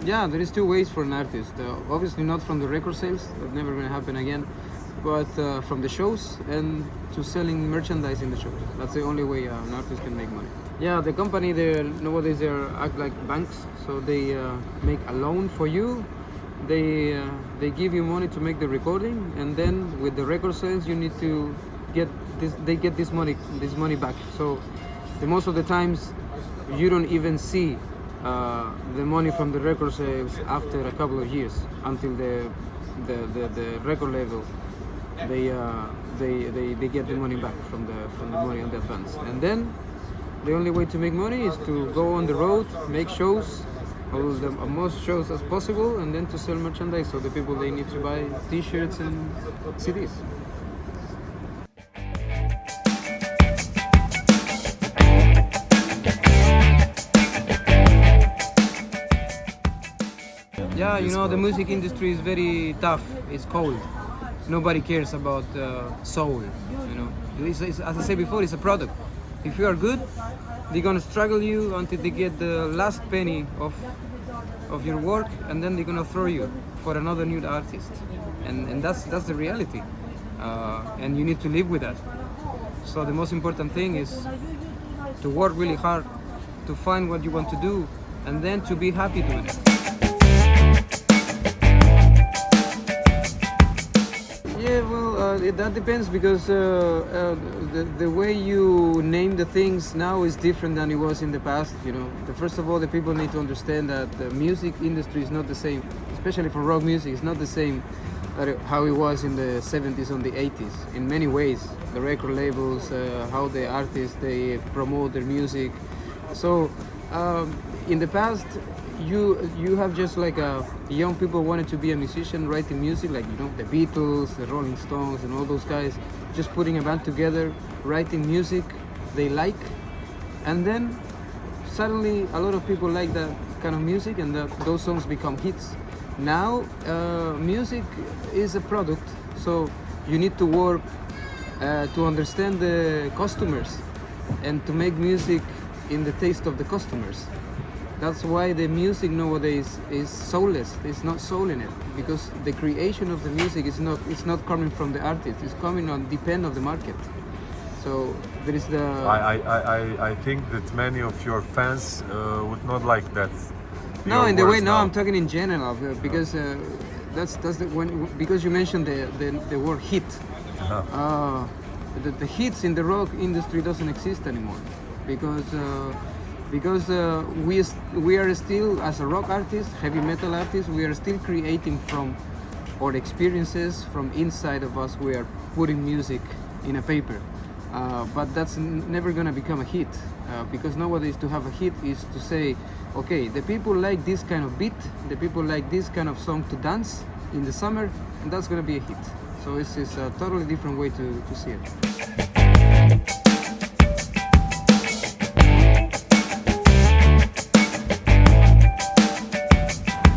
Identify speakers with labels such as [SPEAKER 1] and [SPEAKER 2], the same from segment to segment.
[SPEAKER 1] Yeah, there is two ways for an artist. Obviously not from the record sales, that's never going to happen again, but from the shows and to selling merchandise in the shows. That's the only way an artist can make money. Yeah, the company, nowadays they act like banks, so they make a loan for you. They give you money to make the recording, and then with the record sales you need to get this. They get this money back. So the most of the times you don't even see the money from the record sales after a couple of years, until the record label they get the money back from the money on the advance. And then the only way to make money is to go on the road, make shows, most shows as possible, and then to sell merchandise, so the people they need to buy t-shirts and CDs. Yeah, you know, the music industry is very tough. It's cold. Nobody cares about soul. You know, it's, as I said before, it's a product. If you are good, they're gonna struggle you until they get the last penny of your work, and then they're gonna throw you for another new artist. And that's the reality. And you need to live with that. So the most important thing is to work really hard, to find what you want to do, and then to be happy doing it. Yeah, well, that depends, because the way you name the things now is different than it was in the past. You know, first of all, the people need to understand that the music industry is not the same, especially for rock music. It's not the same how it was in the 70s or the 80s. In many ways, the record labels, how the artists they promote their music. So in the past, you have just like young people wanted to be a musician, writing music, like, you know, the Beatles, the Rolling Stones, and all those guys, just putting a band together, writing music they like, and then suddenly a lot of people like that kind of music, and those songs become hits. Now music is a product, so you need to work to understand the customers and to make music in the taste of the customers. That's why the music nowadays is soulless. There's not soul in it, because the creation of the music is not coming from the artist. It's coming on depend of the market. So there is the.
[SPEAKER 2] I think that many of your fans would not like that.
[SPEAKER 1] No, in the way. No, I'm talking in general, because that's because you mentioned the word hit. The hits in the rock industry doesn't exist anymore, because we are still, as a rock artist, heavy metal artist, we are still creating from our experiences, from inside of us. We are putting music in a paper, but that's never gonna become a hit, because nowadays to have a hit is to say, okay, the people like this kind of beat, the people like this kind of song to dance in the summer, and that's gonna be a hit. So it's a totally different way to see it.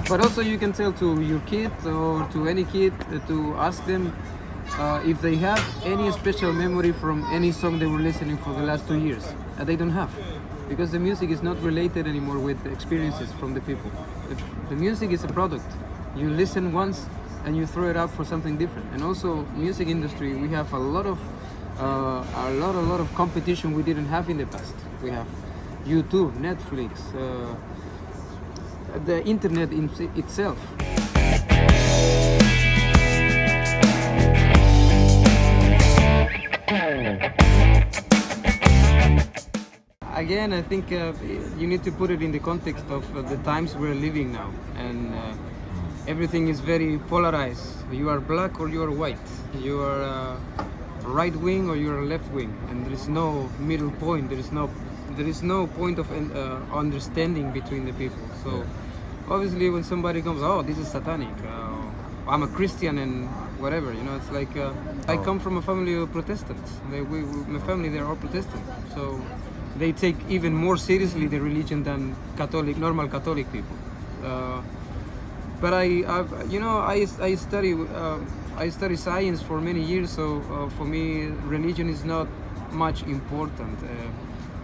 [SPEAKER 1] But also you can tell to your kid or to any kid to ask them if they have any special memory from any song they were listening for the last 2 years. They don't have, because the music is not related anymore with the experiences from the people. The music is a product. You listen once and you throw it out for something different. And also, music industry, we have a lot of competition we didn't have in the past. We have YouTube, Netflix, the internet itself. Again, I think you need to put it in the context of the times we're living now, and everything is very polarized. You are black or you are white. You are right wing or you are left wing, and there is no middle point. There is no point of understanding between the people. So obviously, when somebody comes, oh, this is satanic. I'm a Christian and whatever. You know, it's like I come from a family of Protestants. My family, they're all Protestant. So they take even more seriously the religion than normal Catholic people. But I study science for many years, so for me religion is not much important.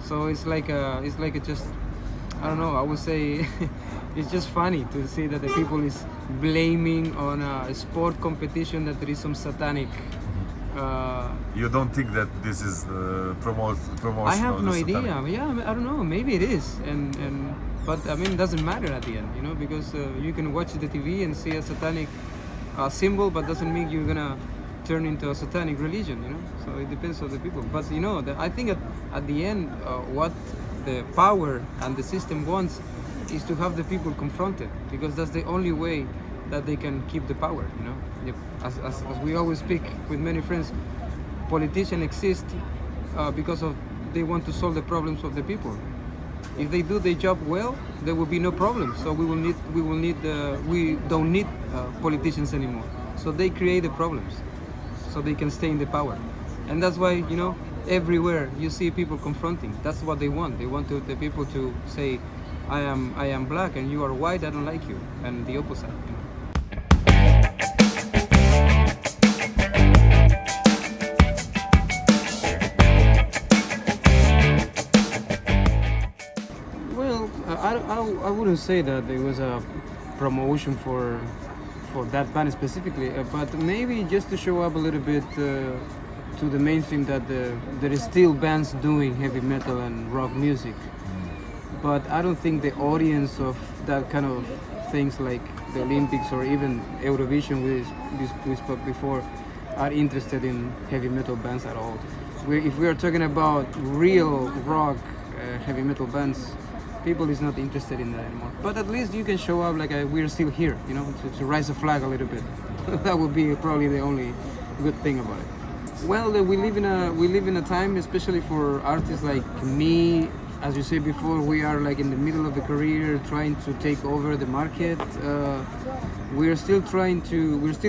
[SPEAKER 1] So it's like just I don't know, I would say it's just funny to see that the people is blaming on a sport competition that there is some satanic.
[SPEAKER 2] You don't think that this is promotion?
[SPEAKER 1] I have
[SPEAKER 2] of
[SPEAKER 1] no
[SPEAKER 2] the
[SPEAKER 1] idea.
[SPEAKER 2] satanic?
[SPEAKER 1] Yeah, I, mean, I don't know. Maybe it is, but I mean, it doesn't matter at the end, you know, because you can watch the TV and see a satanic symbol, but doesn't mean you're gonna turn into a satanic religion, you know. So it depends on the people. But you know, I think at the end, what the power and the system wants is to have the people confronted, because that's the only way that they can keep the power, you know. As we always speak with many friends, politicians exist because of they want to solve the problems of the people. If they do their job well, there will be no problem. So we don't need politicians anymore. So they create the problems, so they can stay in the power, and that's why, you know, everywhere you see people confronting. That's what they want. They want the people to say, I am black and you are white. I don't like you, and the opposite. You know? I wouldn't say that there was a promotion for that band specifically, but maybe just to show up a little bit to the mainstream that there is still bands doing heavy metal and rock music. But I don't think the audience of that kind of things like the Olympics or even Evrovizia we spoke before are interested in heavy metal bands at all. If we are talking about real rock heavy metal bands, people is not interested in that anymore. But at least you can show up like we're still here, you know, to raise a flag a little bit. That would be probably the only good thing about it. Well, we live in a time, especially for artists like me. As you said before, we are like in the middle of a career, trying to take over the market. We're still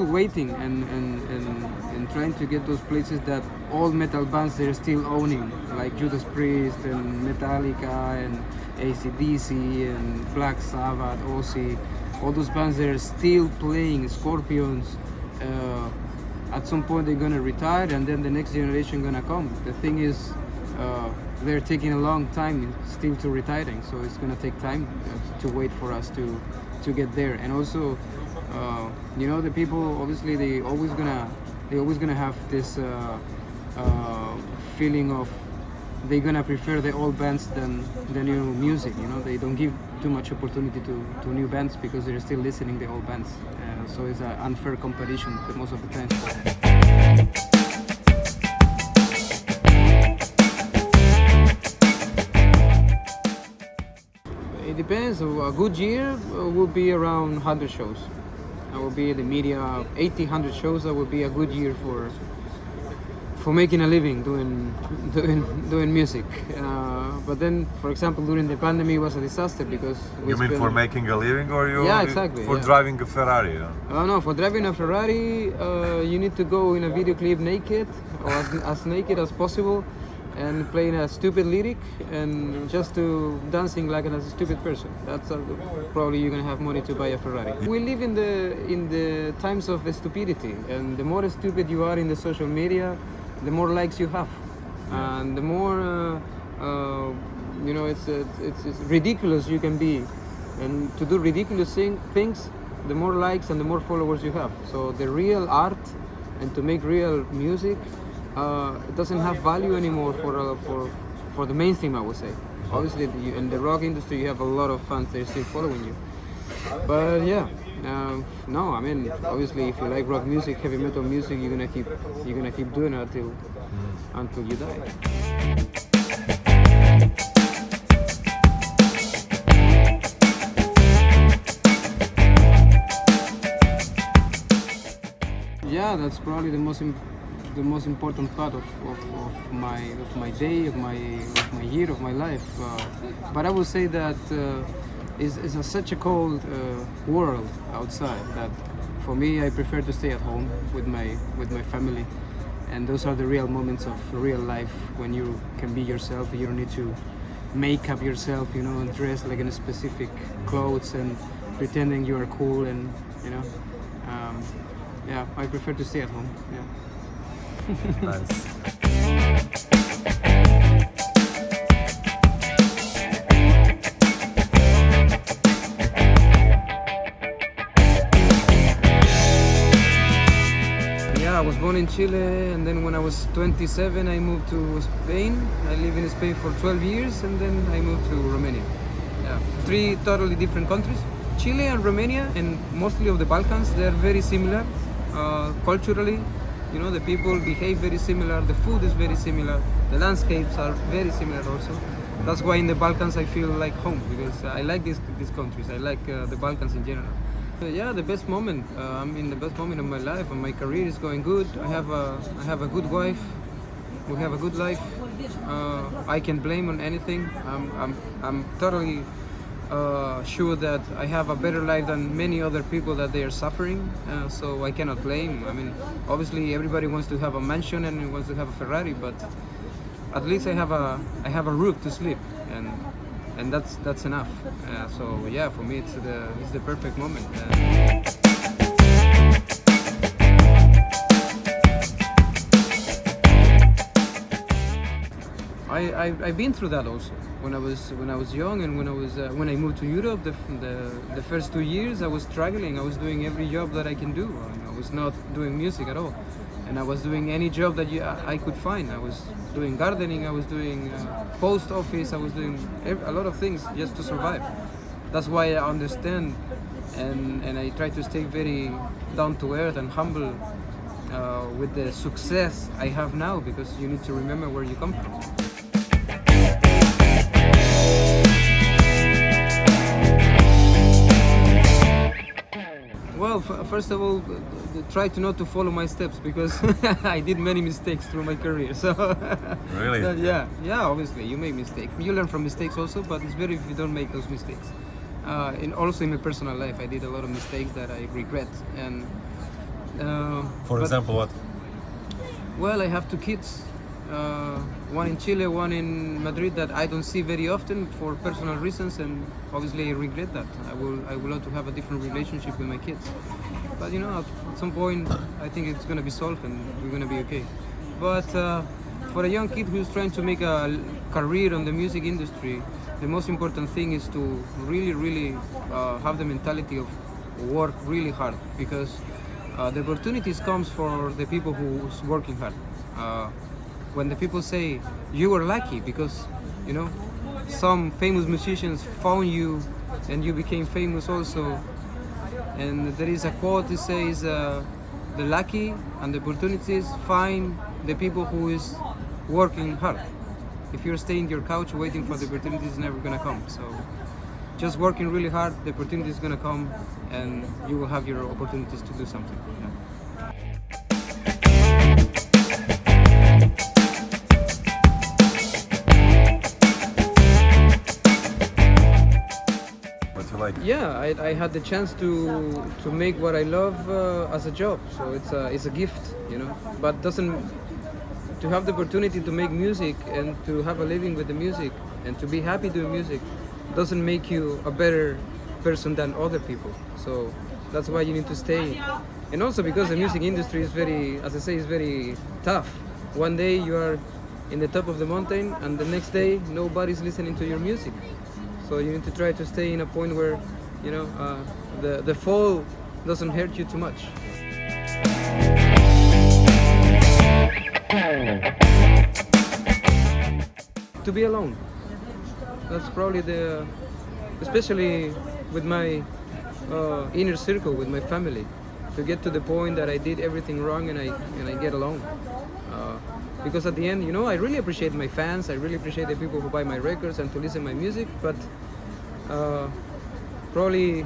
[SPEAKER 1] waiting and trying to get those places that all metal bands they're still owning, like Judas Priest and Metallica and AC/DC and Black Sabbath, Ozzy, all those bands that are still playing, Scorpions. At some point they're gonna retire, and then the next generation gonna come. The thing is, they're taking a long time still to retiring, so it's gonna take time to wait for us to get there. And also, you know, the people obviously they always gonna have this feeling of they're gonna prefer the old bands than the new music. You know, they don't give too much opportunity to new bands because they're still listening to the old bands. So it's an unfair competition most of the time. It depends. A good year will be around 100 shows. That will be the media 100 shows. That would be a good year for making a living doing music. But then, for example, during the pandemic, it was a disaster because
[SPEAKER 2] you mean for making a living, or you?
[SPEAKER 1] Yeah, exactly.
[SPEAKER 2] For driving a Ferrari.
[SPEAKER 1] No, for driving a Ferrari, you need to go in a video clip naked or as naked as possible, and playing a stupid lyric and just to dancing like a stupid person. That's probably you're gonna have money to buy a Ferrari. We live in the times of stupidity, and the more stupid you are in the social media, the more likes you have, and the more you know, it's ridiculous you can be, and to do ridiculous things, the more likes and the more followers you have. So the real art and to make real music, it doesn't have value anymore for the mainstream, I would say. Obviously, in the rock industry, you have a lot of fans that are still following you. But yeah, no, I mean, obviously, if you like rock music, heavy metal music, you're gonna keep doing it until you die. Yeah, that's probably the most important part of my day, of my year, of my life. But I would say that it's such a cold world outside that for me I prefer to stay at home with my family, and those are the real moments of real life when you can be yourself. You don't need to make up yourself, you know, and dress like in a specific clothes and pretending you are cool, and you know. Yeah, I prefer to stay at home. Yeah.
[SPEAKER 2] Nice.
[SPEAKER 1] born in Chile, and then when I was 27, I moved to Spain. I lived in Spain for 12 years, and then I moved to Romania. Yeah, 3 totally different countries. Chile and Romania, and mostly of the Balkans, they're very similar culturally. You know, the people behave very similar, the food is very similar, the landscapes are very similar also. That's why in the Balkans I feel like home, because I like these countries. I like the Balkans in general. Yeah, the best moment. I'm in the best moment of my life, and my career is going good. I have a good wife. We have a good life. I can blame on anything. I'm totally sure that I have a better life than many other people that they are suffering. So I cannot blame. I mean, obviously everybody wants to have a mansion and wants to have a Ferrari, but at least I have a roof to sleep, and that's enough. So yeah, for me it's the perfect moment. I've been through that also. When I was young, and when I moved to Europe, the first 2 years I was struggling. I was doing every job that I can do. I was not doing music at all, and I was doing any job that I could find. I was doing gardening. I was doing post office. I was doing a lot of things just to survive. That's why I understand, and I try to stay very down to earth and humble with the success I have now, because you need to remember where you come from. Well, first of all, try to not to follow my steps, because I did many mistakes through my career. So
[SPEAKER 2] really,
[SPEAKER 1] yeah, obviously you make mistakes. You learn from mistakes also, but it's better if you don't make those mistakes. Also in my personal life, I did a lot of mistakes that I regret. And
[SPEAKER 2] for example, what?
[SPEAKER 1] Well, I have 2 kids. One in Chile, one in Madrid, that I don't see very often for personal reasons, and obviously I regret that. I would love to have a different relationship with my kids, but you know, at some point I think it's gonna be solved and we're gonna be okay. But for a young kid who's trying to make a career on the music industry, the most important thing is to really have the mentality of work really hard, because the opportunities comes for the people who's working hard. When the people say you were lucky because, you know, some famous musicians found you and you became famous also, and there is a quote that says the lucky and the opportunities find the people who is working hard. If you're staying in your couch waiting for the opportunity, it's never gonna come. So just working really hard, the opportunity is gonna come, and you will have your opportunities to do something. Yeah. Yeah, I had the chance to make what I love as a job, so it's a gift, you know. But to have the opportunity to make music and to have a living with the music and to be happy doing music doesn't make you a better person than other people. So that's why you need to stay. And also because the music industry is very, as I say, is very tough. One day you are in the top of the mountain, and the next day nobody's listening to your music. So you need to try to stay in a point where, you know, the fall doesn't hurt you too much. To be alone. That's probably especially with my inner circle, with my family, to get to the point that I did everything wrong and I get alone. Because at the end, you know, I really appreciate my fans, I really appreciate the people who buy my records and to listen to my music, but probably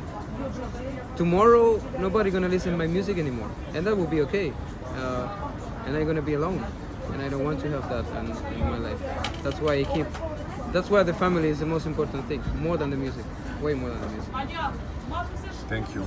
[SPEAKER 1] tomorrow nobody gonna listen to my music anymore, and that will be okay. And I'm gonna be alone, and I don't want to have that in my life. That's why the family is the most important thing, more than the music, way more than the music.
[SPEAKER 2] Thank you.